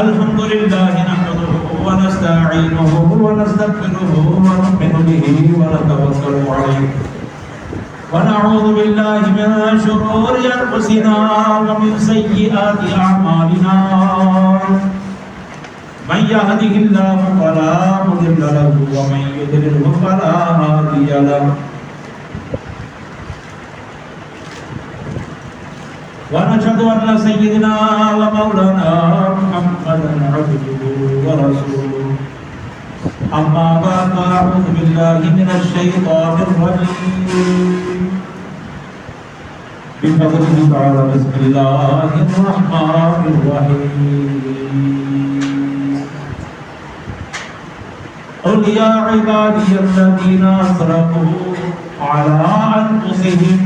الحمد لله نحمده ونستعينه ونستغفره ونؤمن به ونتوكل عليه ونعوذ بالله من شرور أنفسنا ومن سيئات أعمالنا من يهده الله فلا مضل له ومن يضلل فلا هادي له ونشهد أن سيدنا ومولانا محمدا عبده ورسوله أما بعد فأعوذ بالله من الشيطان الرجيم بفضله تعالى بسم الله الرحمن الرحيم قل يا عبادي الذين أسرفوا على أنفسهم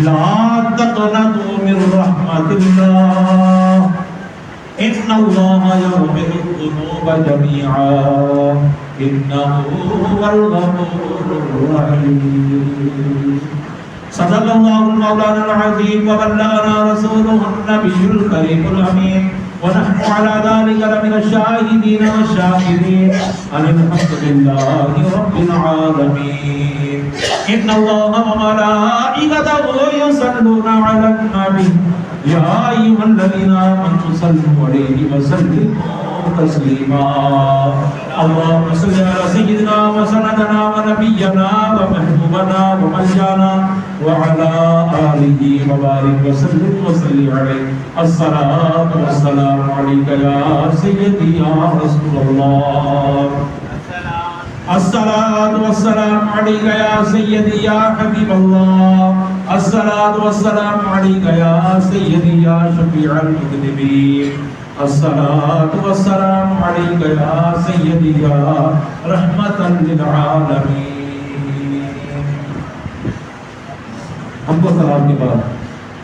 لا تقنطوا من رحمة الله إن الله يغفر الذنوب جميعا إنه هو الغفور الرحيم صدق الله المولانا العظيم وبلغنا رسوله النبي الكريم الأمين ونحن على ذلك لمن الشاهدين والشاكرين الحمد لله رب العالمين إن الله وملائكته يصلون على النبي يا أيها الذين آمنوا صلوا عليه وسلموا تسليما اللهم صل على سيدنا وسندنا ونبينا ومحبوبنا وملجانا وعلى آله وبارك وسلم وصلي عليه الصلاة والسلام عليك يا سيدي يا رسول الله الصلاة والسلام عليك يا سيدي يا حبيب الله الصلاة والسلام عليك يا سيدي يا شفيع المذنبين الصلاة والسلام عليك يا سيدي يا رحمة للعالمين. ہم کو سلام کے بعد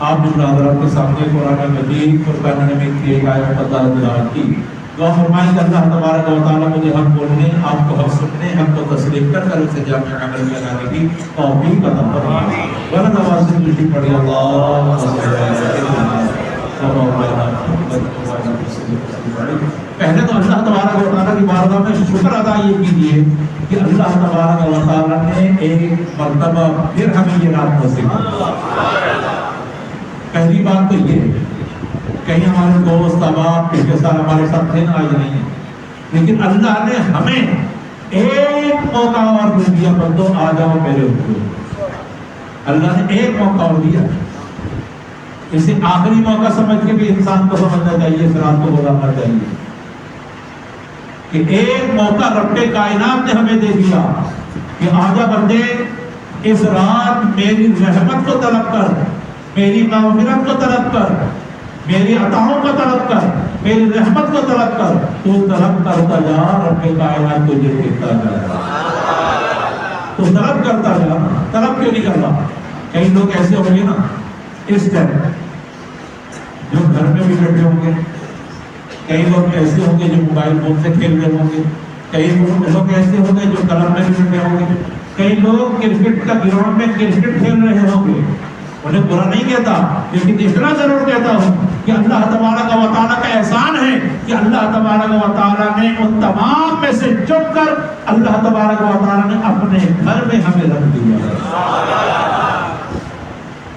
آپ نے برادران کے سامنے قرآن مجید فرقان حمید کی ایک آیت تلاوت کی. دعا فرمائیں کہ اللہ تبارک و تعالی مجھے حق بولنے، آپ کو حق سننے، حق کو تسلیم کر اسے جامع عمل میں لانے کی توفیق عطا فرمائے. ورنہ نواز سے خوشی پڑھی اللہ پہلے تو اللہ تبارک و تعالیٰ کی بارگاہ میں شکر ادا یہ کیجیے کہ اللہ تبارک و تعالیٰ نے ایک مرتبہ پھر ہمیں یہ رات نصیب کی. پہلی بات تو یہ ہے کہیں ہمارے دوست احباب پچھلے سال ہمارے ساتھ تھے نا، آج نہیں ہے، لیکن اللہ نے ہمیں ایک موقع اور دیا. بندو آ جاؤ میرے حضور. اللہ نے ایک موقع اور دیا. اسے آخری موقع سمجھ کے بھی انسان کو سمجھنا چاہیے، اس رات کو گزارنا چاہیے کہ ایک موقع رب کائنات نے ہمیں دے دیا کہ آجا بندے اس رات میری رحمت کو طلب کر، میری مغفرت کو طلب کر، میری عطاؤں کو طلب کر، میری رحمت کو طلب کر. تو طلب کرتا جا، رب کائنات تجھے دیتا جا. تو طلب کرتا جا. طلب کیوں نہیں کرنا؟ کئی لوگ ایسے ہوں گے نا اس ٹائم جو گھر میں بھی بیٹھے ہوں گے، کئی لوگ ایسے ہوں گے جو موبائل فون سے کھیل رہے ہوں گے، کئی لوگ ایسے ہوں گے جو کلم میں بھی بیٹھے ہوں گے، کئی لوگ کرکٹ کا گراؤنڈ میں کرکٹ کھیل رہے ہوں گے. انہیں برا نہیں کہتا، لیکن اتنا ضرور کہتا ہوں کہ اللہ تبارک و تعالیٰ کا احسان ہے کہ اللہ تبارک و تعالیٰ نے ان تمام میں سے چن کر اللہ تبارک و تعالیٰ نے اپنے گھر میں ہمیں رکھ دیا.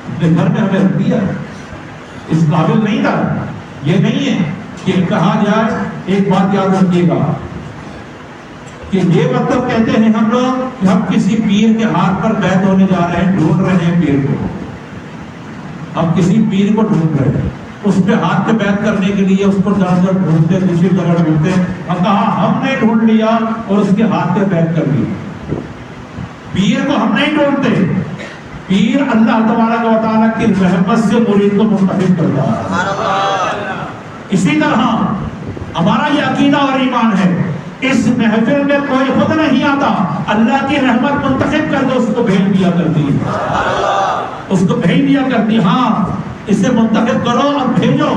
اپنے گھر میں ہمیں رکھ دیا. اس قابل نہیں تھا. یہ نہیں ہے کہ کہا جائے. ایک بات یاد رکھیے گا کہ یہ مطلب کہتے ہیں ہم لوگ کہ ہم کسی پیر کے ہاتھ پر بیعت ہونے جا رہے ہیں، ڈھونڈ رہے ہیں پیر کو. ہم کسی پیر کو ڈھونڈ رہے ہیں، اس پہ ہاتھ پہ بیعت کرنے کے لیے اس کو جان کر ڈھونڈتے، دوسری جگہ ڈھونڈتے. ہم کہا ہم نے ڈھونڈ لیا اور اس کے ہاتھ پہ بیعت کر لی. پیر کو ہم نہیں ڈھونڈتے. پیر اللہ تبارک و تعالیٰ کی رحمت سے مرید کو منتخب کرتا ہے. اسی طرح ہمارا یہ عقیدہ اور ایمان ہے، اس محفل میں کوئی خود نہیں آتا، اللہ کی رحمت منتخب کر کے اس کو بھیج دیا کرتی ہے. اس کو بھیج دیا کرتی. ہاں اسے منتخب کرو اور بھیجو.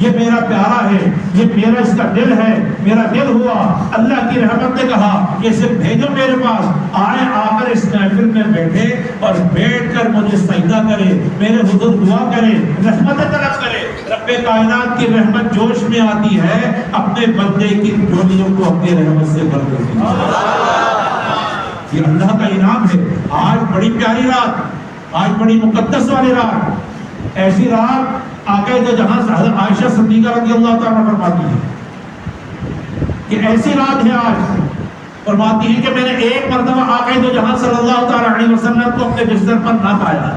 یہ میرا پیارا ہے، یہ میرا اس کا دل ہے، میرا دل ہوا. اللہ کی رحمت نے کہا کہ اسے بھیجو میرے پاس. آئے، آ کر اس محفل میں بیٹھے اور بیٹھ کر مجھے سجدہ کرے، میرے حضور دعا کرے، رحمت طلب کرے. رب رب کائنات کی رحمت جوش میں آتی ہے، اپنے بندے کی جھولیوں کو اپنی رحمت سے بھر دیتی ہے۔ یہ اللہ کا انعام ہے۔ آج بڑی پیاری رات، آج بڑی مقدس والی رات، ایسی رات آقا دو جہاں حضرت عائشہ صدیقہ رضی اللہ تعالیٰ فرماتی ہے کہ ایسی رات ہے آج، فرماتی ہے کہ میں نے ایک مرتبہ آقا دو جہاں صلی اللہ تعالیٰ علیہ وسلم کو اپنے بستر پر نہ پایا۔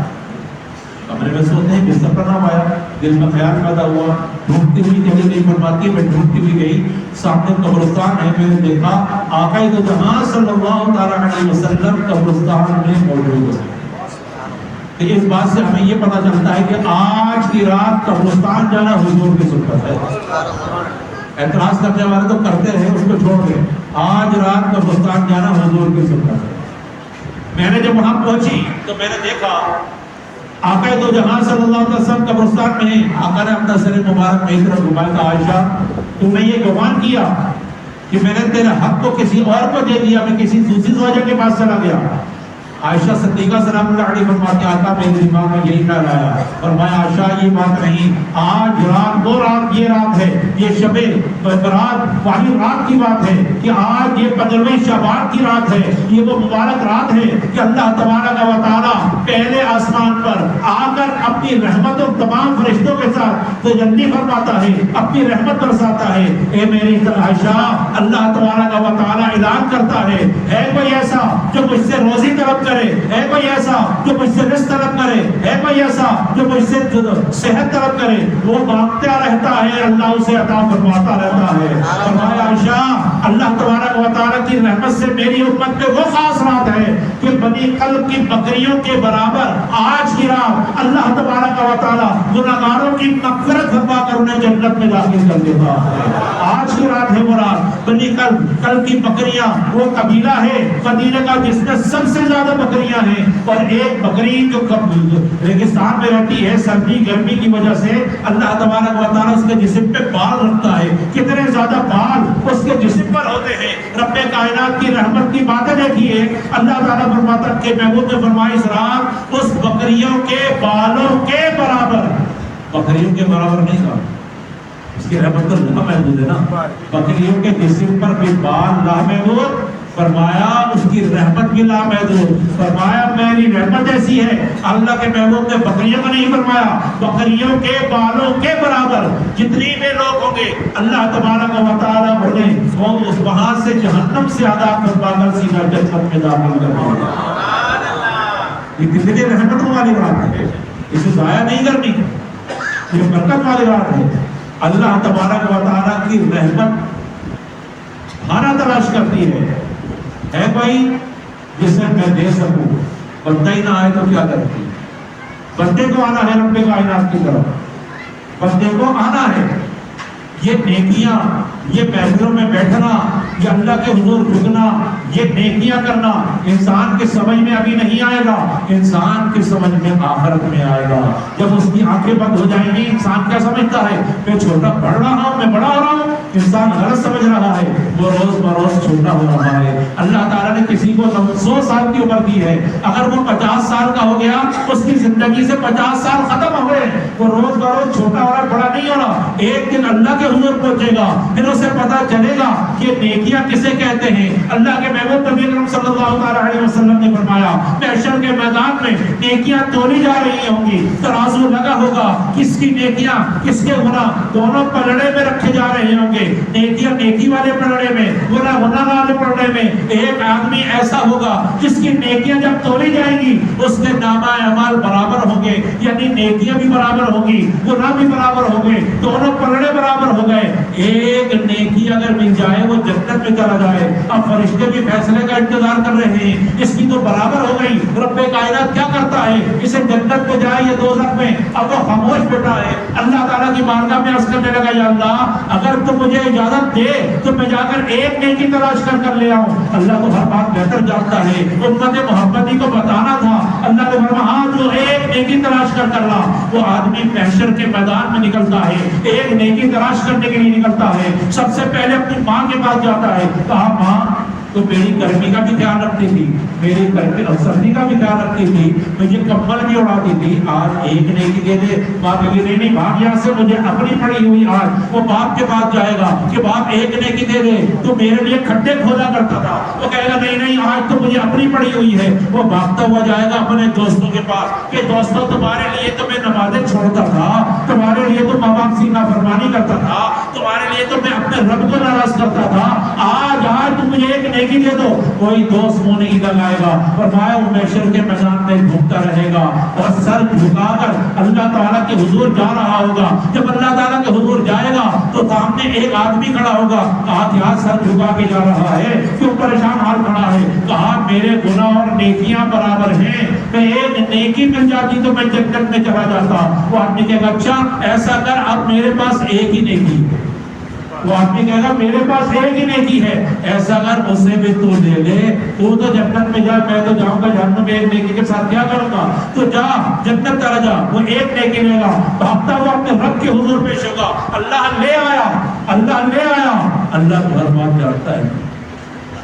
کمرے میں سوتے ہیں، بستر پر نہ پایا، دل میں خیال پیدا ہوا، ڈھونڈتی ہوئی چلی گئی۔ فرماتی ہے میں ڈھونڈتی ہوئی گئی، سامنے قبرستان ہے، میں نے دیکھا آقا دو جہاں صلی اللہ تعالیٰ علیہ وسلم قبرستان میں موجود ہے۔ اس بات سے ہمیں یہ پتہ چلتا ہے کہ آج کی رات قبرستان جانا حضور کی سنت ہے۔ اعتراض کرنے والے تو کرتے رہے، اس کو چھوڑ دیں۔ آج رات قبرستان جانا حضور کی سنت ہے۔ میں نے جب وہاں پہنچی تو میں نے دیکھا آقا دو جہاں صلی اللہ علیہ وسلم قبرستان میں ہیں۔ آقا نے اپنا سر مبارک میری طرف گھمایا، کہا عائشہ تم نے یہ گمان کیا کہ میں نے تیرے حق کو کسی اور کو دے دیا، میں کسی دوسری زوجہ کے پاس چلا گیا؟ عائشہ صدیقہ سلام اللہ علیہ فرماتی آقا میرے دماغ میں یہی خیال آیا، فرمایا عائشہ یہ بات نہیں، آج رات وہ رات یہ رات ہے، یہ شب برات والی رات کی بات ہے کہ آج یہ 15ویں شعبان کی رات ہے، یہ وہ مبارک رات ہے کہ اللہ تبارک و تعالیٰ پہلے آسمان پر آ کر اپنی رحمتوں تمام فرشتوں کے ساتھ تجلی فرماتا ہے، اپنی رحمت برساتا ہے۔ اے میری عائشہ، اللہ تبارک و تعالیٰ اعلان کرتا ہے کوئی ایسا جو مجھ سے روزی طلب ہے کوئی ایسا جو مجھ سے رزق طلب کرے، ہے کوئی ایسا جو مجھ سے صحت طلب کرے، وہ مانگتا رہتا ہے، اللہ اسے عطا فرماتا رہتا ہے۔ فرمایا عائشہ اللہ تبارک و تعالیٰ کی رحمت سے میری امت پہ وہ خاص رات ہے کہ بنی قلب کی بکریوں کے برابر آج کی رات اللہ تبارک و تعالیٰ گناہگاروں کی مغفرت فرما کر انہیں جنت میں داخل کر دیتا ہے۔ آج کی رات ہے وہ رات، بنی قلب کی بکریاں، وہ قبیلہ ہے مدینہ کا جس میں سب سے زیادہ بکریاں ہیں، اور ایک بکری جو ریگستان میں رہتی ہے سردی گرمی کی وجہ سے اللہ تبارک و تعالیٰ اس کے جسم پہ بال رکھتا ہے، کتنے زیادہ بال اس کے جسم پر ہوتے ہیں۔ رب کائنات کی رحمت کی باتیں دیکھیے، اللہ تعالیٰ فرماتا کہ محبوب نے فرمایا اس رات اس بکریوں کے بالوں کے برابر، بکریوں کے برابر نہیں کہا، اس کی رحمت تو لامحدود ہے نا، بکریوں کے جسم پر بھی بال لامحدود، فرمایا اس کی رحمت بھی لامحدود، فرمایا میری رحمت ایسی ہے۔ اللہ کے محبوب نے بکریوں کو نہیں فرمایا، بکریوں کے بالوں کے برابر جتنی بھی لوگ ہوں گے اللہ تبارک و تعالیٰ انہیں وہ اس وہاں سے جہنم سے آزاد فرما کر سیدھا جنت میں داخل کر دیں گے۔ یہ کتنی رحمتوں والی بات ہے، اسے ضائع نہیں کرنی، یہ برکت والی بات ہے۔ اللہ تبارک و تعالیٰ کی رحمت کھانا تلاش کرتی ہے کوئی جسے میں دے سکوں، بندہ ہی نہ آئے تو کیا کرتی؟ بندے کو آنا ہے رب کائنات کی طرف، بندے کو آنا ہے۔ یہ نیکیاں، یہ محفلوں میں بیٹھنا، یہ اللہ کے حضور جھکنا، یہ نیکیاں کرنا انسان کے سمجھ میں ابھی نہیں آئے گا، انسان کے سمجھ میں آخرت میں آئے گا۔ جب اس کی آنکھیں بند ہو جائیں گی، انسان کیا سمجھتا ہے؟ میں چھوٹا پڑھ رہا ہوں، میں بڑا ہو رہا ہوں، انسان غلط سمجھ رہا ہے، وہ روز بروز چھوٹا ہو رہا ہے۔ اللہ تعالیٰ نے کسی کو 100 سال کی عمر دی ہے، اگر وہ 50 سال کا ہو گیا، اس کی زندگی سے 50 سال ختم ہو گئے، وہ روز بروز چھوٹا ہو رہا، بڑا نہیں ہو رہا۔ ایک دن اللہ کے حضور پہنچے گا، پھر اسے پتا چلے گا کہ نیکیاں کسے کہتے ہیں۔ اللہ کے محبوب نبی اکرم صلی اللہ علیہ وسلم نے فرمایا محشر کے میدان میں نیکیاں تولی جا رہی ہوں گی، ترازو لگا ہوگا، کس کی نیکیاں کس کے گناہ دونوں پلڑے میں رکھے جا رہے ہوں گے، نیکیاں نیکی والے پلڑے میں، گناہ گناہ والے پلڑے میں۔ ایک آدمی ایسا ہوگا جس کی نیکیاں جب تولی جائیں گی اس کے نامہ اعمال برابر ہوں گے، یعنی نیکیاں بھی برابر ہوں گی، گناہ بھی برابر ہوں گے، دونوں پلڑے برابر ہو گئے۔ ایک نیکی اگر مل جائے وہ جنت میں چلا جائے، اب فرشتے بھی فیصلے کا انتظار کر رہے ہیں، اس کی تو برابر ہو گئی، رب کائنات کیا کرتا ہے؟ اسے جنت میں جائے یا دوزخ میں؟ اب وہ خاموش بیٹھا ہے، اللہ تعالیٰ کی بارگاہ میں عرض کرنے لگا یا اللہ اگر تو مجھے اجازت دے تو میں جا کر ایک نیکی تلاش کر لے آؤں۔ اللہ تو ہر بات بہتر جانتا ہے، امت محمدی کو بتانا تھا، اللہ نے فرمایا ہاں جو ایک نیکی تلاش کر لا۔ وہ آدمی محشر کے میدان میں نکلتا ہے، ایک نیکی تلاش کرنے کے لیے نکلتا ہے، سب سے پہلے اپنی ماں کے پاس جاتا ہے، کہا ماں تو میری گرمی کا بھی خیال رکھتی تھی، میری سردی کا بھی خیال رکھتی تھی، مجھے کمبل بھی اڑاتی تھی۔ آج ایک نیکی دے دے، ماں کہے گی نہیں بھاگ یہاں سے، مجھے اپنی پڑی ہوئی آج وہ باپ کے پاس جائے گا کہ باپ ایک نیکی دے دے، تو میرے لیے کھڈے کھودا کرتا تھا، وہ کہے گا نہیں نہیں آج تو مجھے اپنی پڑی ہوئی ہے، وہ بھاگتا ہوا جائے گا اپنے دوستوں کے پاس کہ دوستوں تمہارے لیے تو میں نمازیں چھوڑتا تھا، تمہارے لیے تو ماں باپ سے نافرمانی کرتا تھا، تمہارے لیے تو میں اپنے رب کو ناراض کرتا تھا، آج تم مجھے ایک نیکی دے دو۔ کوئی دوست منہ نہیں لگائے گا، فرمایا وہ محشر کے میدان میں گھومتا رہے گا اور سر جھکا کر اللہ تعالیٰ کے حضور جا رہا ہوگا۔ جب اللہ تعالیٰ کے حضور جائے گا تو سامنے ایک آدمی کھڑا ہوگا، کہا کیا سر جھکا کے جا رہا ہے، کیوں پریشان حال کھڑا ہے؟ کہا میرے گناہ اور نیکیاں برابر ہیں، میں ایک نیکی مل جاتی تو میں جنت میں چلا جاتا۔ وہ آدمی کہے گا اچھا ایسا کر، اب میرے پاس ایک ہی نیکی ہے۔ وہ آدمی کہے گا میرے پاس ایک ہی نیکی ہے، ایسا اگر اسے بھی تو لے لے، تو جنت میں جا، میں تو جاؤں گا جہنم میں، ایک نیکی کے ساتھ کیا کروں گا؟ تو جا جنت چلا جا۔ وہ ایک نیکی لے گا، بھاگتا ہوا اپنے رب کے حضور پیش ہوگا، اللہ لے آیا، اللہ لے آیا۔ اللہ تو ہر بات جانتا ہے،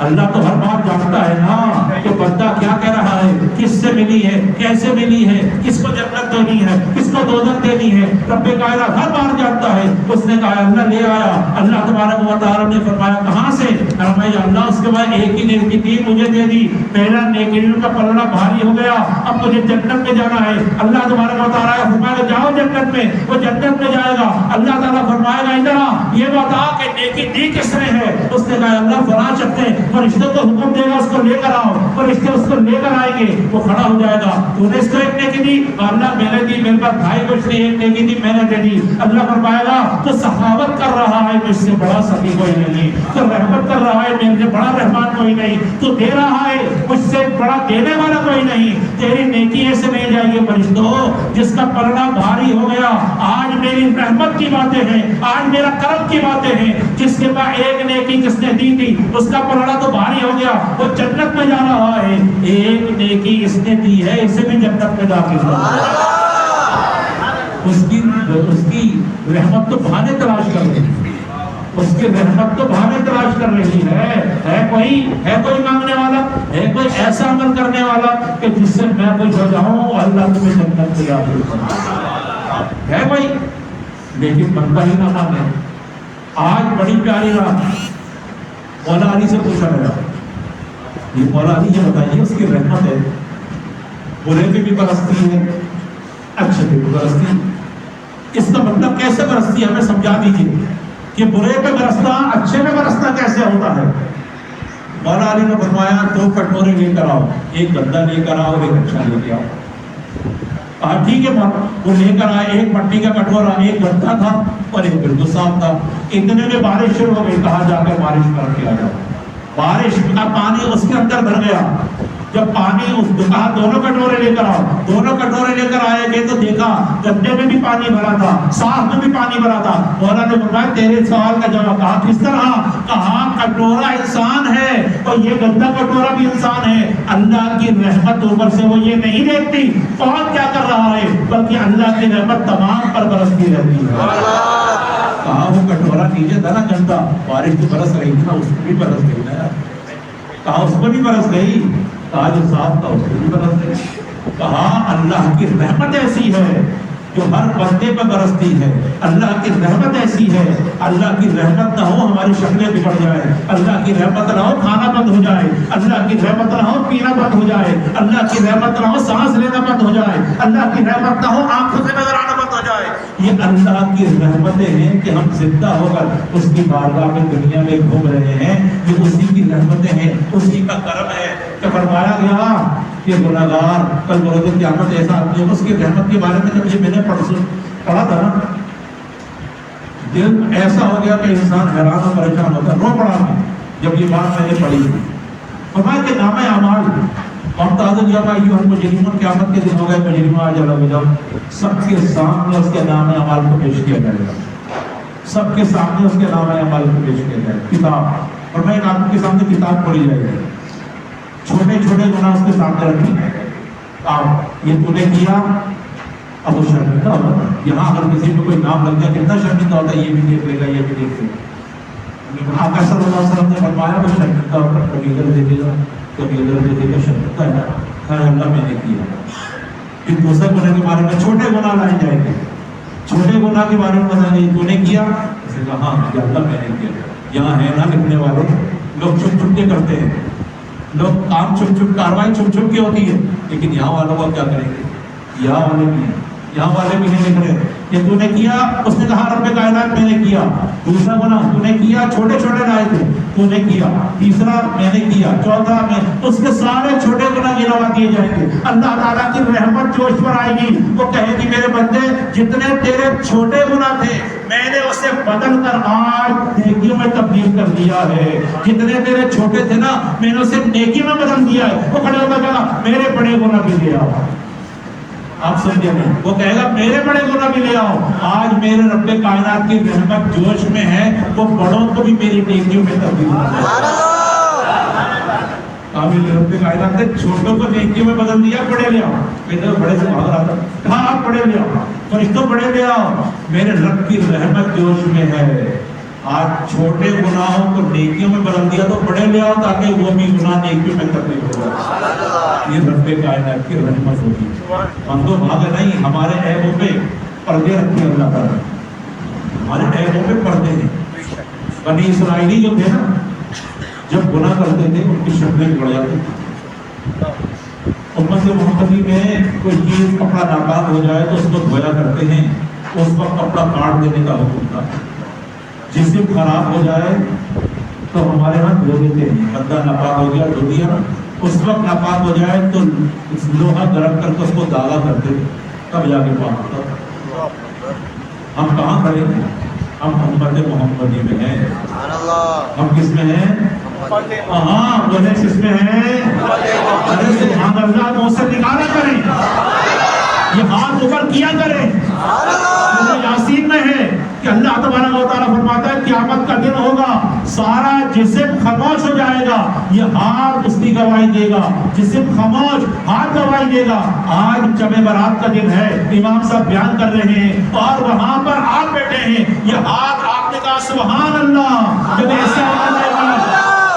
اللہ تو ہر بات جانتا ہے نا کہ بندہ کیا کہہ رہا ہے، کس سے ملی ہے، کیسے ملی ہے، کس کو جنت دینی ہے، کس کو دوزخ دینی ہے، رب کائنات ہر بات جانتا ہے۔ اس نے کہا اللہ لے آیا۔ اللہ تبارک و تعالیٰ نے فرمایا کہاں سے؟ فرمایا اللہ اس کے بعد ایک ہی نیکی تھی مجھے دے دی، میرا نیکیوں کا پلڑا بھاری ہو گیا، اب مجھے جنت میں جانا ہے۔ اللہ تبارک و تعالیٰ فرمایا جاؤ جنت میں، وہ جنت میں جائے گا۔ اللہ تعالیٰ فرمائے گا ادھر آ، یہ بتا کہ نیکی دی کس نے ہے؟ اس نے کہا اللہ فلاں شخص نے، فرشتوں کو حکم دے گا اس کو لے کر آؤ، فرشتے اس کو لے کر آئیں گے، وہ کھڑا ہو جائے گا، تو نے اس کو ایک نیکی دی؟ اللہ میں نے دی، میرے پاس بھائی کچھ نہیں، ایک نیکی دی میں نے دے دی۔ اللہ فرمائے گا تو سخاوت کر رہا ہے، مجھ سے بڑا سخی کوئی نہیں، تو رحمت کر رہا ہے، میرے سے بڑا رحمان کوئی نہیں، تو دے رہا ہے، مجھ سے بڑا دینے والا کوئی نہیں، تیری نیکی ایسے نہیں جائے گی فرشتوں جس کا پلڑا بھاری ہو گیا۔ آج میری رحمت کی باتیں ہیں، آج میرا کرم کی باتیں ہیں، جس کے بعد ایک نیکی جس نے دی تھی اس کا پلڑا تو بھاری ہو گیا، وہ جنت میں جا رہا ہے، ایک نیکی اس نے دی ہے، اسے بھی جنت میں داخل ہوا۔ اس کی رحمت تو بہانے تلاش کر رہی ہے، اس کی رحمت تو بہانے تلاش کر رہی ہے کوئی مانگنے والا، ہے کوئی ایسا عمل کرنے والا کہ جس سے میں خوش ہو جاؤں، اللہ تمہیں جنت میں داخل کرے، ہے کوئی؟ لیکن بندہ ہی نہ مانے۔ آج بڑی پیاری رات مولا علی سے پوچھا گیا، یہ مولا علی یہ بتائیے اس کی رحمت ہے، برے پہ بھی برستی ہے اچھے پہ بھی برستی ہے، اس کا مطلب کیسے برستی ہے ہمیں سمجھا دیجیے کہ برے پہ برسنا اچھے پہ برسنا کیسے ہوتا ہے؟ مولا علی نے فرمایا 2 کٹورے لے کر آؤ، ایک گندا لے کر آؤ، ایک اچھا لے کے آؤ۔ کہا ٹھیک ہے، وہ لے کر آئے، ایک مٹی کا کٹورا، ایک گندا تھا اور ایک بالکل صاف تھا۔ اتنے میں بارش شروع ہو گئی، کہا جا کے بارش کر کے آ جاؤ۔ بارش کا پانی اس کے اندر بھر گیا، جب پانی کہا دونوں کٹورے لے کر آؤ، دونوں کٹورے لے کر آئے گئے تو دیکھا گندے میں بھی پانی بھرا تھا، صاف میں بھی پانی بھرا تھا۔ مولا نے فرمایا تیرے سوال کا جواب، کہا کس طرح؟ کہا کٹورا انسان ہے اور یہ گندا کٹورا بھی انسان ہے، اللہ کی رحمت اوپر سے وہ یہ نہیں دیکھتی کون کیا کر رہا ہے، بلکہ اللہ کی رحمت تمام پر برستی رہتی ہے۔ کہا وہ کٹورا نیچے تھا نا گندا، بارش تو برس رہی تھی نا، اس کو بھی برس گئی نا، کہا اس کو بھی برس گئی، کہا جو صاف تھا اس کو بھی برس گئی۔ کہا اللہ کی رحمت ایسی ہے جو ہر بندے پہ برستی ہے، اللہ کی رحمت ایسی ہے، اللہ کی رحمت نہ ہو ہماری شکلیں بگڑ جائے، اللہ کی رحمت نہ ہو کھانا بند ہو جائے، اللہ کی رحمت نہ ہو پینا بند ہو جائے، اللہ کی رحمت نہ ہو سانس لینا بند ہو جائے، اللہ کی رحمت نہ ہو آنکھوں سے نظر آنا بند ہو جائے۔ یہ اللہ کی رحمتیں ہیں کہ ہم زندہ ہو کر اس کی بارگاہ میں دنیا میں گھوم رہے ہیں، یہ اسی کی رحمتیں ہیں، اسی کا کرم ہے کہ فرمایا گیا کہ گناہگار کل بروز قیامت ایسا آدمی ہے، اس کی رحمت کے بارے میں جب یہ میں نے پڑھا تھا نا، دل ایسا ہو گیا کہ انسان حیران اور پریشان ہوتا ہے، رو پڑا میں جب یہ بات میں نے پڑھی تھی۔ فرمایا کہ نامہ اعمال ممتاز جب ایھا المجرمون، قیامت کے دن ہو گئے مجرم آ جب سب کے سامنے اس کے نام اعمال کو پیش کیا جائے گا، سب کے سامنے اس کے نام اعمال کو پیش کیا جائے گا، کتاب، اور میں ایک آدمی کے سامنے کتاب پڑھی جائے گی، چھوٹے چھوٹے گناہ اس کے سامنے رکھیں گے، آپ یہ تو نے کیا، اب وہ شرمندہ ہوگا۔ یہاں اگر کسی کو کوئی نام لگ جائے کتنا شرمندہ ہوتا ہے، یہ بھی دیکھ لے گا، یہ بھی دیکھ لے گا۔ آقا صلی اللہ علیہ وسلم نے فرمایا وہ شرط کا کبھی ادھر دے دے گا کبھی ادھر دے دے گا، شرط کا ہے اللہ میں نے کیا۔ پھر دوسرے گناہ کے بارے میں چھوٹے گناہ لائے جائیں گے، چھوٹے گناہ کے بارے میں بتائیں گے تو نے کیا، اس نے کہا ہاں یہ اللہ میں نے کیا۔ یہاں ہے نا لکھنے والے لوگ چھپ چھپ کے کرتے ہیں، لوگ کام چھپ چھپ، کاروائی چھپ چھپ کے ہوتی ہے، لیکن یہاں والوں کو کیا کریں گے؟ یہاں والے بھی ہیں، یہاں والے بھی ہیں لکھ رہے کہ تو نے کیا، اس نے کہا رب کائنات میں نے کیا۔ دوسرا گناہ تو نے کیا، چھوٹے چھوٹے لائے تھے تو نے کیا۔ تیسرا میں نے کیا، چوتھا میں، اس کے سارے چھوٹے گناہ گنوا دیے جائیں گے۔ اللہ تعالیٰ کی رحمت جوش پر آئے گی، وہ کہے گی میرے بندے جتنے تیرے چھوٹے گناہ تھے میں نے اسے بدل کر آج نیکیوں میں تبدیل کر دیا ہے، جتنے تیرے چھوٹے تھے نا میں نے اسے نیکی میں بدل دیا ہے۔ وہ کھڑے ہوگا کہا میرے بڑے گناہ بھی لے آؤ، آپ سمجھے نہیں، وہ کہے گا میرے بڑے گناہ بھی لے آؤ۔ آج میرے رب کائنات کی رحمت جوش میں ہے، وہ بڑوں کو بھی میری نیکیوں میں تبدیل کر دے گا۔ کامل رب کائنات نے چھوٹوں کو نیکیوں میں بدل دیا، بڑے لے آؤ۔ کہتے بڑے سے بھاگ رہا تھا، کہاں آپ بڑے لے آؤ، فرشتوں بڑے لے آؤ، میرے رب کی رحمت جوش میں ہے۔ آج چھوٹے گناہوں کو نیکیوں میں بدل دیا تو بڑے لے آؤ تاکہ وہ بھی گناہ نیکیوں میں تبدیل ہو جائے۔ یہ رب کائنات کی رحمت ہوگی۔ بندو بھاگ نہیں، ہمارے عیبوں پہ پردے رکھے اللہ تعالیٰ، ہمارے عیبوں پہ پردے ہیں۔ بنی اسرائیلی جو تھے نا جب گناہ کرتے تھے ان کی شکلیں بڑھ جاتی تھی۔ امت محمدی میں کوئی چیز کپڑا ناپاک ہو جائے تو اس کو دھویا کرتے ہیں، اس وقت کپڑا کاٹ دینے کا حکم تھا۔ جسم خراب ہو جائے تو ہمارے ہاں دھو دیتے ہیں، گدا ناپاک ہو گیا دھو دیا، اس وقت ناپاک ہو جائے تو لوہا گرم کر کے اس کو داغا کرتے تب جا کے پاک ہوتا۔ ہم کہاں کھڑے ہیں؟ ہم امت محمدی میں ہیں۔ ہم کس میں ہیں؟ ہاں بولے کس میں ہیں؟ ارے سبحان اللہ، منہ سے نکالا کریں، یہ ہاتھ اوپر کیا کریں۔ یاسین میں ہے کہ اللہ تبارک و تعالیٰ فرماتا ہے قیامت کا دن ہوگا، سارا جسم خاموش ہو جائے گا، یہ ہاتھ اس کی گواہی دے گا، جسم خاموش، ہاتھ گواہی دے گا۔ آج جمع برات کا دن ہے، امام صاحب بیان کر رہے ہیں اور وہاں پر آپ بیٹھے ہیں، یہ ہاتھ آپ نے کہا سبحان اللہ، جب ایسا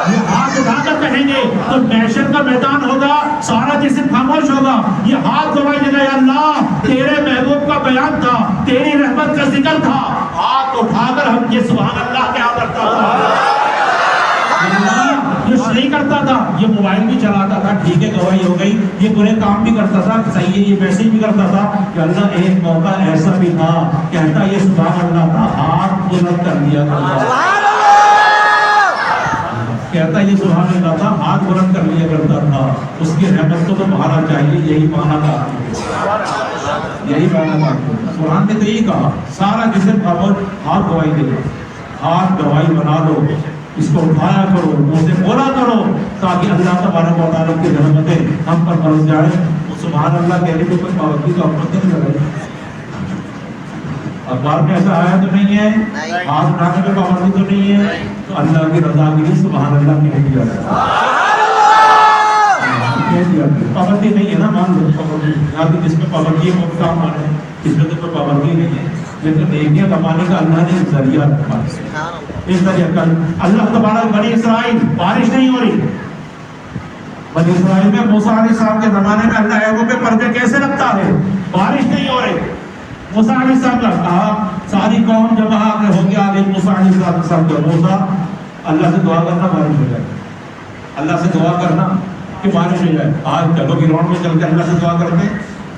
یہ ہاتھ اٹھا کر کہیں گے تو محشر کا میدان ہوگا، سارا جسم خاموش ہوگا، یہ ہاتھ گواہی دے گا یا اللہ تیرے محبوب کا بیان تھا، تیری رحمت کا ذکر تھا۔ ہاتھ اٹھا کر ہم یہ سبحان اللہ کیا کرتا تھا، یہ نہیں کرتا تھا، یہ موبائل بھی چلاتا تھا، ٹھیک ہے گواہی ہو گئی، یہ برے کام بھی کرتا تھا، صحیح ہے یہ ویسے بھی کرتا تھا کہ اللہ ایک موقع ایسا بھی تھا کہتا یہ سبحان اللہ تھا، ہاتھ بلند کر دیا کرتا، کہتا یہ سبحان اللہ تھا، ہاتھ بلند کر لیا کرتا تھا۔ اس کی رحمت کو تو بہانا چاہیے، یہی مانا تھا، یہی مانا تھا۔ قرآن نے تو یہی کہا سارا جسم خاموش، ہاتھ گواہی دے دو، ہاتھ گواہی بنا دو، اس کو اٹھایا کرو، منہ سے بولا کرو تاکہ اللہ تبارک و تعالیٰ کی رحمتیں ہم پر برس جائیں۔ سبحان اللہ کہنے کو کوئی پابندی تو ہم نہیں لگائی، اخبار میں ایسا آیا تو نہیں ہے، ہاتھ اٹھانے میں پابندی تو نہیں ہے، تو اللہ کی رضا کے لیے سبحان اللہ کہہ دیا پابندی نہیں ہے نا، مان لو پابندی یہاں کی جس میں پابندی ہے وہ کام مانے، جس میں تو کوئی پابندی نہیں ہے، لیکن نیکیاں کمانے کا اللہ نے ذریعہ رکھا ہے۔ اس ذریعہ کل اللہ تبارک بنی اسرائیل بارش نہیں ہو رہی، بنی اسرائیل میں موسیٰ علیہ السلام کے زمانے میں اللہ عیبوں پہ پردے کیسے رکھتا ہے، بارش نہیں ہو رہی، موسیٰ علیہ السلام کا کہا ساری قوم جمع ہو گیا، آگے موسیٰ علیہ السلام کا موسیٰ اللہ سے دعا کرنا بارش ہو جائے، اللہ سے دعا کرنا کہ بارش ہو جائے۔ آج چلو گراؤنڈ میں چل کے اللہ سے دعا کرتے ہیں،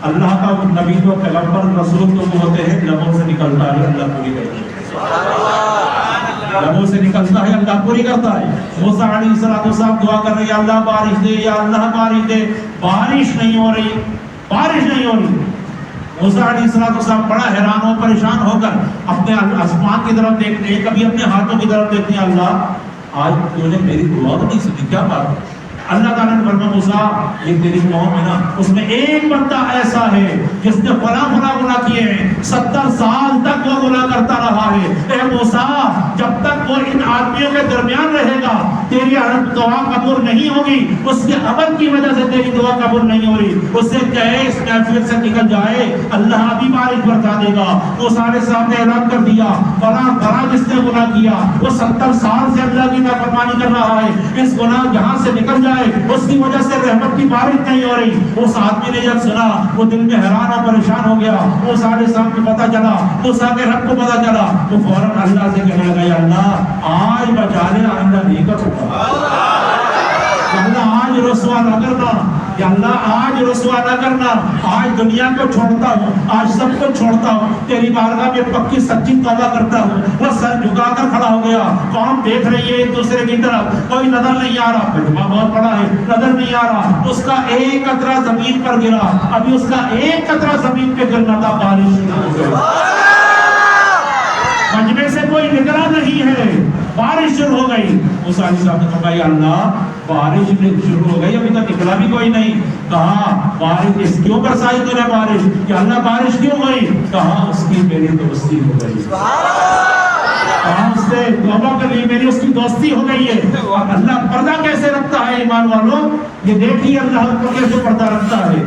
اللہ کا نبی تو پیغمبر رسول تو وہ ہوتے ہیں لبوں سے نکلتا ہے اللہ پوری کرتا ہے، لبوں سے نکلتا ہے اللہ پوری کرتا ہے۔ موسیٰ علیہ السلام دعا کر رہے ہیں اللہ بارش دے، یا اللہ بارش دے، بارش نہیں ہو رہی، بارش نہیں ہو رہی۔ موسیٰ علیہ السلام بڑا حیران ہو، پریشان ہو کر اپنے آسمان کی طرف دیکھتے ہیں، کبھی اپنے ہاتھوں کی طرف دیکھتے ہیں، اللہ آج تو نے میری دعا تو نہیں سنی، کیا بات ہے؟ اللہ تعالیٰ نے فرمایا موسیٰ یہ تیری قوم ہے نا، اس میں ایک بندہ ایسا ہے جس نے فلاں گناہ کیے ہیں، 70 سال تک وہ گناہ کرتا رہا ہے، اے موسیٰ جب تک وہ ان آدمیوں کے درمیان رہے گا تیری دعا قبول نہیں ہوگی، اس کے عمل کی وجہ سے تیری دعا قبول نہیں ہو رہی، اس سے کہے اس محفل سے نکل جائے، اللہ ابھی بارش برسا دے گا۔ وہ سارے سامنے اعلان کر دیا فلاں فلاں جس نے گناہ کیا وہ 70 سال سے اللہ کی نافرمانی کر رہا ہے، اس گناہ جہاں سے نکل جائے، اس کی وجہ سے رحمت کی بارش نہیں ہو رہی۔ اس آدمی نے جب سنا وہ دل میں حیران اور پریشان ہو گیا، وہ سارے سامنے پتہ چلا، موسیٰ کے رب کو پتہ چلا، وہ فوراً اللہ سے کہنے لگا یا اللہ آج بچا لے، آئندہ نہیں کر سکتا، یا اللہ آج رسوا نہ کرنا، یا اللہ آج رسوا نہ کرنا، آج دنیا کو چھوڑتا ہوں، آج سب کو چھوڑتا ہوں، تیری بارگاہ میں پکی سچی توبہ کرتا ہوں۔ وہ سر جھکا کر کھڑا ہو گیا، قوم دیکھ رہی ہے ایک دوسرے کی طرف، کوئی نظر نہیں آ رہا، مجمع بہت بڑا ہے، نظر نہیں آ رہا، اس کا ایک قطرہ زمین پر گرا، ابھی اس کا ایک قطرہ زمین پہ گرنا تھا، بارش ہو گئی، مجمع سے کوئی نکلا نہیں ہے، بارش شروع ہو گئی۔ موسیٰ علیہ السلام نے کہا یا اللہ بارش شروع ہو گئی، ابھی تک نکلا بھی کوئی نہیں۔ کہا بارش اس کیوں برسائی تو نے بارش؟ کہ اللہ بارش کیوں ہوئی؟ کہا اس کی میری دوستی ہو گئی، کہا اس سے توبہ کر لی، میری اس کی دوستی ہو گئی ہے۔ اور اللہ پردہ کیسے رکھتا ہے ایمان والوں، یہ دیکھیے اللہ کو کیسے پردہ رکھتا ہے۔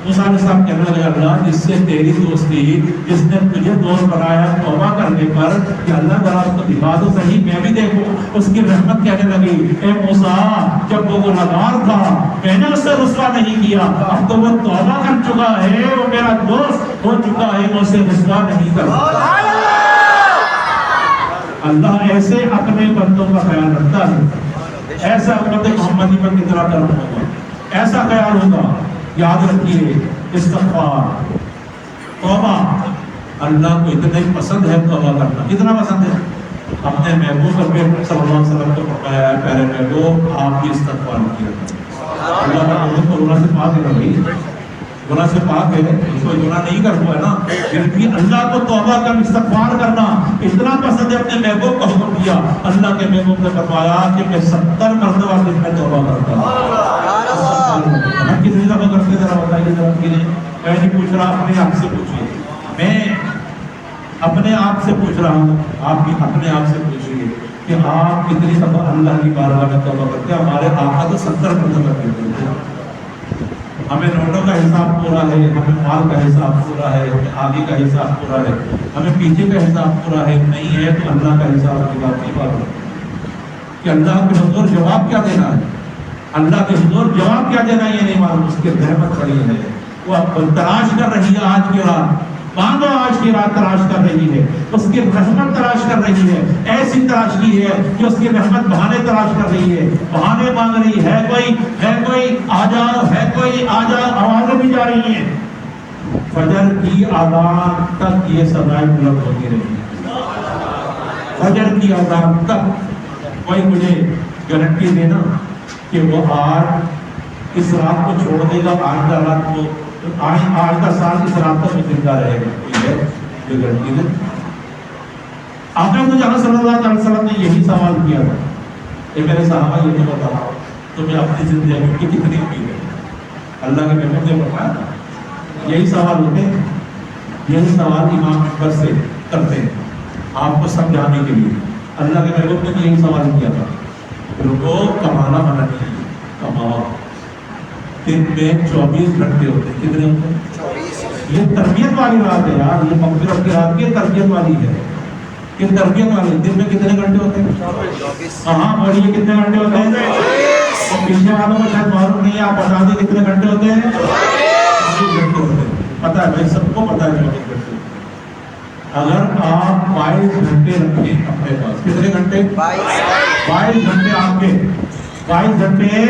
موسیٰ علیہ السلام کہنے لگے اللہ جس سے تیری دوستی، جس نے تجھے دوست بنایا توبہ کرنے پر، کہ اللہ ذرا اس کو دکھا دو صحیح میں بھی دیکھوں۔ اس کی رحمت کہنے لگی اے موسیٰ جب وہ گنہگار تھا میں نے اسے رسوا نہیں کیا، اب تو وہ توبہ کر چکا ہے، وہ میرا دوست ہو چکا ہے، میں اسے رسوا نہیں کرتا۔ اللہ ایسے اپنے بندوں کا خیال رکھتا ہے، ایسا امت محمدی پر کتنا کرم ہوگا، ایسا خیال ہوگا۔ یاد رکھیے استغفار توبہ اللہ کو اتنا ہی پسند ہے، توبہ کرنا کتنا پسند ہے۔ اپنے محبوب صلی اللہ علیہ وسلم کو فرمایا ہے پیارے محبوب آپ بھی استغفار کیا کریں، اللہ تعالیٰ کو گناہ سے پاک ہے، بھائی گناہ سے پاک ہے، اس کو گناہ نہیں کر ہوا ہے نا، پھر بھی اللہ کو توبہ کر استغفار کرنا اتنا پسند ہے، اپنے محبوب کا حکم دیا۔ اللہ کے محبوب نے فرمایا کہ میں 70 مرتبہ دن میں توبہ کرتا ہوں۔ ہم کتنی دفعہ کرتے ذرا بتائیے ذرا کہ میں نہیں پوچھ رہا، اپنے آپ سے پوچھیے، میں اپنے آپ سے پوچھ رہا ہوں، آپ بھی اپنے آپ سے پوچھیے کہ آپ کتنی دفعہ اللہ کی بارگاہ میں توبہ کرتے ہیں۔ ہمارے آقا تو 70 مرتبہ کرتے ہیں۔ ہمیں نوٹوں کا حساب پورا ہے، ہمیں مال کا حساب پورا ہے، ہمیں آگے کا حساب پورا ہے، ہمیں پیچھے کا حساب پورا ہے، نہیں ہے تو اللہ کا حساب کتاب نہیں پورا کہ اللہ کے حضور جواب کیا دینا ہے، اللہ کے حضور جواب کیا دینا ہے یہ نہیں معلوم۔ اس کی رحمت کھڑی ہے، وہ اب تلاش کر رہی ہے آج کی رات، مانگو آج کی رات تلاش کر رہی ہے، اس کی رحمت تلاش کر رہی ہے، ایسی تلاش کی ہے کہ اس کی رحمت بہانے تلاش کر رہی ہے، بہانے مانگ رہی ہے، کوئی آ جاؤ، ہے کوئی آ جاؤ، آوازیں بھی جا رہی ہیں۔ فجر کی آذان تک یہ سدائیں بلند ہوتی رہی، فجر کی آذان تک۔ کوئی مجھے گارنٹی دینا کہ وہ آج اس رات کو چھوڑ دے گا، آئندہ رات کو آج کا سال اس رات تک زندہ رہے گا، کوئی ہے جو گارنٹی دے؟ آقا جہاں صلی اللہ علیہ وسلم نے یہی سوال کیا تھا کہ میرے صحابہ یہ تو بتاؤ تمہیں اپنی زندگی کی کتنی امید ہے؟ اللہ کے محبوب نے فرمایا یہی سوال ہوتے ہیں، یہی سوال امام منبر سے کرتے ہیں آپ کو سمجھانے کے لیے۔ اللہ کے محبوب نے یہی سوال کیا تھا، رکو کمانا منع نہیں، کماؤ۔ دن میں 24 گھنٹے ہوتے ہیں، کتنے ہوتے ہیں؟ یہ تربیت والی رات ہے یار، یہ مغفرت کی رات کی تربیت والی ہے، کہ تربیت والی دن میں کتنے گھنٹے ہوتے ہیں؟ ہاں بولیے کتنے گھنٹے ہوتے ہیں؟ اور پیچھے والوں کو شاید معلوم نہیں ہے، آپ بتا دیں کتنے گھنٹے ہوتے ہیں؟ 24 گھنٹے ہوتے ہیں، پتا ہے بھائی سب کو پتا ہے 24 گھنٹے۔ اگر آپ 22 گھنٹے رکھیں اپنے پاس، کتنے گھنٹے؟ 22 گھنٹے آپ کے، 22 گھنٹے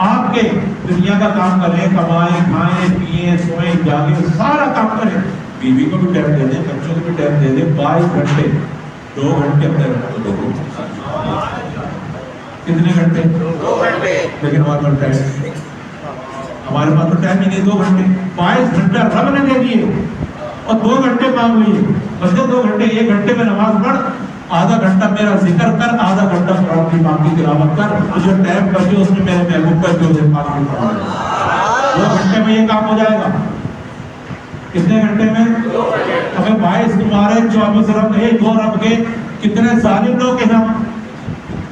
آپ کے دنیا کا کام کریں، کمائیں کھائیں پیئیں سوئیں جاگیں سارا کام کریں، بیوی کو بھی ٹائم دے دیں، بچوں کو بھی ٹائم دے دیں، 22 گھنٹے 2 گھنٹے اپنے رکھو، 2 گھنٹے کتنے گھنٹے؟ 2 گھنٹے۔ لیکن ہمارے پاس ٹائم نہیں، ہمارے پاس تو ٹائم ہی نہیں 2 گھنٹے۔ 22 گھنٹہ رب نے دے دیے اور 2 گھنٹے مانگ لیے، بس 2 گھنٹے، 1 گھنٹے میں نماز پڑھ، آدھا گھنٹہ میرا ذکر کر، آدھا گھنٹہ قرآن کی پاک کی تلاوت کر، جو ٹائم بچے اس میں میرے محبوب کا جو ہے پاک کی تلاوت کر۔ 2 گھنٹے میں یہ کام ہو جائے گا۔ کتنے گھنٹے میں؟ ہمیں 22 تمہارے 24 رب ہے، 2 رب کے کتنے ظالم لوگ ہیں ہم،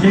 6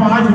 5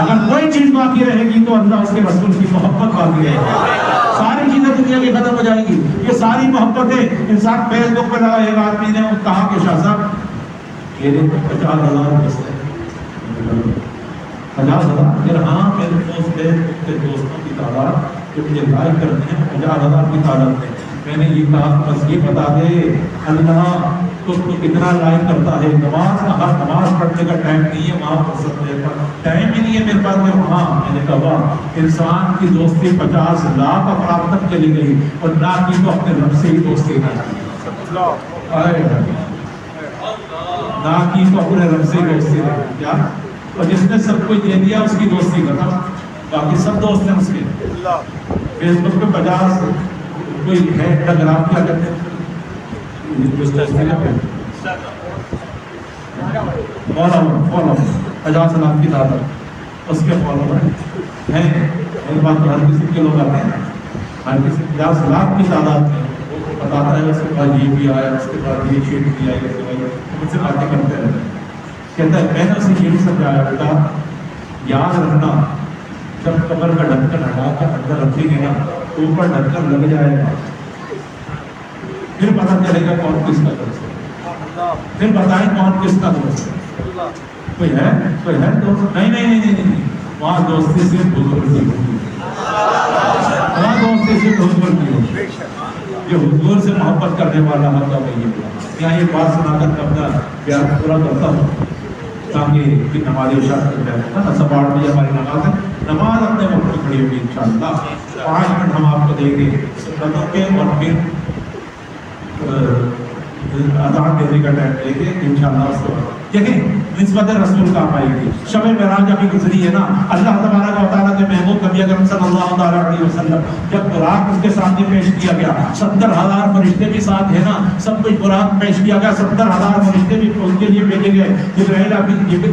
اگر کوئی چیز باقی رہے گی تو اللہ اس کے رسول کی محبت باقی رہے گی. ساری چیزیں دنیا کی ختم ہو جائے گی. یہ ساری محبتیں انسان فیس بک پہ لگا. ایک آدمی نے کہا کہ شاہ صاحب یہ 50,000 50,000 پھر ہاں میرے دوست تھے دوستوں کی تعداد جو مجھے لائک کرتے ہیں 50,000 کی تعداد میں. میں نے یہ کہا بس یہ بتا دے اللہ تو کتنا لائک کرتا ہے. نماز ہر نماز پڑھنے کا ٹائم نہیں ہے وہاں پر سکتے پر ٹائم ہی نہیں ہے میرے پاس. میں وہاں میں نے کہا انسان کی دوستی 50 لاکھ افراد تک چلی گئی اور نہ کی تو اپنے رب سے ہی دوستی نہ کی تو اپنے رب سے ہی دوستی رہی. کیا اور جس نے سب کچھ دے دیا اس کی دوستی ختم. باقی سب دوست ہیں اس کے. فیس بک پہ 50 کوئی ہے اگر آپ کیا کرتے ہیں فالو 50 لاکھ کی تعداد اس کے فالوور ہیں. میرے بات تو ہر کسی کے لوگ آتے ہیں. ہر کسی 50 لاکھ کی تعداد میں وہ بتاتا ہے اس کے بعد یہ بھی آیا اس کے بعد یہ شیٹ بھی آئی مجھ سے باتیں کرتے رہتے ہیں. کہتا ہے میں نے اسے یہ بھی سمجھایا بیٹا یاد رکھنا جب کمر کا ڈھکن ہٹا کے اندر رکھیں گے نا تو اوپر ڈھکن لگ جائے گا پھر پتہ چلے گا کون کس کا دوست ہے. پھر بتائیں کون کس کا دوست ہے. کوئی ہے دوست نہیں وہاں دوستی صرف بزرگ کی ہوگی. وہاں دوستی صرف بزرگ کی ہوگی. جو حضور سے محبت کرنے والا ہوتا ہے یہاں یہ بات سنا کر اپنا پیار پورا کرتا ہوں تاکہ نماز عشاء کر جائے. سب 8 بجے ہماری نماز ہے. نماز اپنے وقت میں کھڑی ہوگی انشاءاللہ. 5 منٹ ہم آپ کو دیں گے سنتوں کے اور پھر اذان دینے کا ٹائم لے کے انشاءاللہ اس کو دیکھیں نسبت رسول کا آئے گی. شب معراج ابھی گزری ہے نا. اللہ تبارک و تعالیٰ کے محبوب نبی اکرم صلی اللہ تعالیٰ علیہ وسلم جب براق اس کے سامنے پیش کیا گیا 70,000 فرشتے بھی ساتھ ہیں نا. سب کچھ براق پیش کیا گیا. 70,000 فرشتے بھی ان کے لیے بھیجے گئے. جبرائیل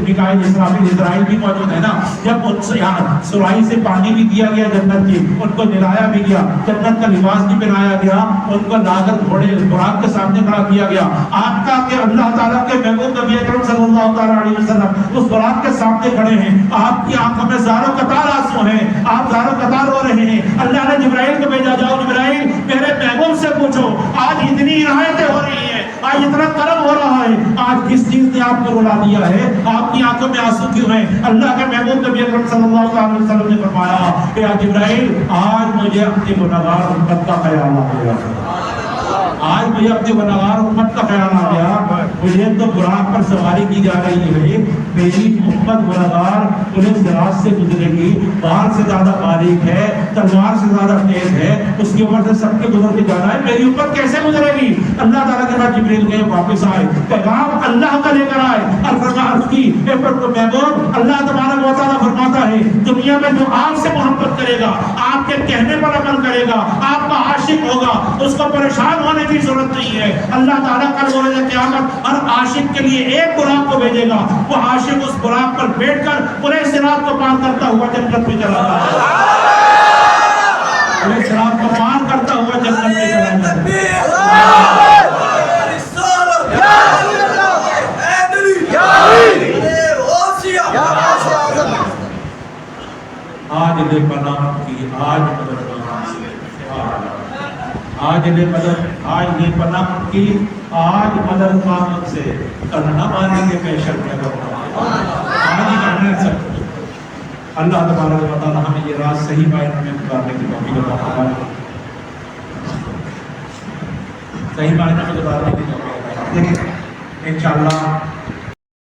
میکائیل اسرافیل اسرائیل بھی موجود ہے نا. جب ان سے یہاں سرائی سے پانی بھی دیا گیا جنت کی ان کو نلایا بھی گیا. جنت کا لباس بھی پہنایا گیا. ان کو لاگر گھوڑے براق کے سامنے کھڑا کیا گیا. آپ کا کہ اللہ تعالیٰ کے محبوب نبی اکرم صلی اللہ تعالیٰ علیہ وسلم اس براق کے سامنے کھڑے ہیں. آپ کی آنکھوں میں زاروں قطار آنسو ہیں. آپ زاروں قطار رو رہے ہیں. اللہ نے جبرائیل کو بھیجا جاؤ جبرائیل میرے محبوب سے پوچھو آج اتنی عنایتیں ہو رہی ہیں آج اتنا کرم ہو رہا ہے آج کس چیز نے آپ کو رلا دیا ہے آپ کی آنکھوں میں آنسو کیوں ہیں. اللہ کے محبوب نبی اکرم صلی اللہ علیہ وسلم نے فرمایا کہ جبرائیل آج مجھے اپنی گنہگار امت کا خیال آ گیا. آج مجھے اپنے گنہگار امت کا خیال آ گیا. مجھے تو براق پر سواری کی جا رہی ہے. میری امت گنہگار انہیں صراط سے گزرے گی. بال سے زیادہ باریک ہے تلوار سے زیادہ تیز ہے. اس کے اوپر سے سب کے گزر کے جانا ہے. میری امت کیسے گزرے گی. اللہ تعالیٰ کے بعد جبریل گئے واپس آئے پیغام اللہ کا لے کر آئے اور فرمایا کی محبوب اللہ تبارک و تعالیٰ فرماتا ہے دنیا میں جو آپ سے محبت کرے گا آپ کے کہنے پر عمل کرے گا آپ کا عاشق ہوگا اس کو پریشان ہونے کی ضرورت نہیں ہے. اللہ تعالیٰ کل روز قیامت ہر عاشق کے لیے ایک براق کو بھیجے گا. وہ عاشق اس براق پر بیٹھ کر پورے صراط کو پار کرتا ہوا جنت میں چلا جائے گا. پورے صراط کو پار کرتا ہوا جنت میں چلا جائے گا. آج لے پناہ کی آج مدد آج لے پناہ کی آج مدد مانگ سے کل نہ مانے کے پیشر میں آج ہی کرنے سکتے. اللہ تبارک و تعالی ہمیں یہ راز صحیح معنی میں گزارنے کی توفیق عطا فرمائے. صحیح معنی میں گزارنے کی توفیق عطا فرمائے. انشاءاللہ